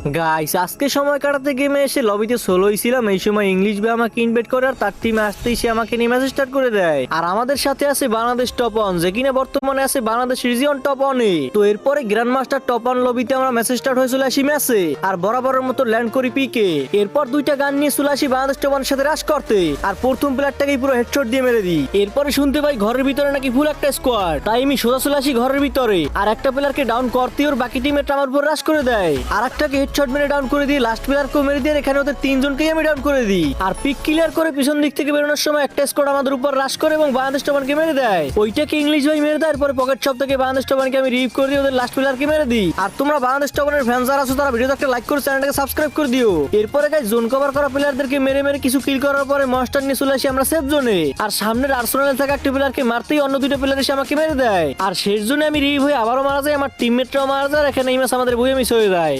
Guys আজকে সময় কাটাতে গেমে এসে লবিতে সোলোই ছিলাম। এই সময় ইংলিশ ভাই আমাকে ইনভাইট করে আর তার টিমে আসতেই সে আমাকে নিয়ে ম্যাচ স্টার্ট করে দেয়। আর আমাদের সাথে আছে বাংলাদেশ টপ অন, যে কিনা বর্তমানে আছে বাংলাদেশ রিজিয়ন টপ অনে। তো এরপরে গ্র্যান্ড মাস্টার টপ অন লবিতে আমরা ম্যাচ স্টার্ট হয়ে চলে আসি ম্যাচে, আর বরাবরের মতো ল্যান্ড করি পিকে। এরপর দুইটা গান নিয়ে চলে আসি বাংলাদেশ টপ অনের সাথে রাশ করতে, আর প্রথম প্লেয়ারটাকেই পুরো হেডশট দিয়ে মেরে দিই। এরপরে শুনতে পাই ঘরের ভিতরে নাকি ফুল একটা স্কোয়াড, তাই আমি সোজা চলে আসি ঘরের ভিতরে, আর একটা প্লেয়ারকে ডাউন করতে ওর বাকি টিমের আমার উপর রাশ করে দেয়, আর একটাকে হেডশট মেরে ডাউন করে দিই, লাস্ট প্লেয়ারকেও মেরে দিয়ে এখানে ওদের তিনজনকেই আমি ডাউন করে দিই। আর পিক ক্লিয়ার করে পিছন দিক থেকে বেরোনোর সময় একটা স্কোয়াড আমাদের উপর রাশ করে এবং বাংলাদেশ টপানকে মেরে দেয়। ওইটাকে ইংলিশ ভাই মেরে দেয়। এরপরে পকেট শপ থেকে বাংলাদেশ টপানকে আমি রিভ করে দিই, ওদের লাস্ট প্লেয়ারকে মেরে দিই। আর তোমরা বাংলাদেশ টপানের ফ্যান যারা আছো তারা ভিডিওতে একটা লাইক করে চ্যানেলটাকে সাবস্ক্রাইব করে দিও। এরপরে গাইস জোন কভার করা প্লেয়ারদেরকে মেরে মেরে কিছু কিল করার পরে মনস্টার নিয়ে চলে আসি আমরা সেফ জোনে, আর সামনের আর্সেনালে থাকা একটা প্লেয়ারকে মারতেই অন্য দুইটা প্লেয়ার এসে আমাকে মেরে দেয়। আর শেষ জোনে আমি রিভ হয়ে আবারও মারা যাই, আমার টিমমেটরাও মারা যায়। এখানে এই ম্যাচ আমাদের বইয়ে মিস হয়ে যায়।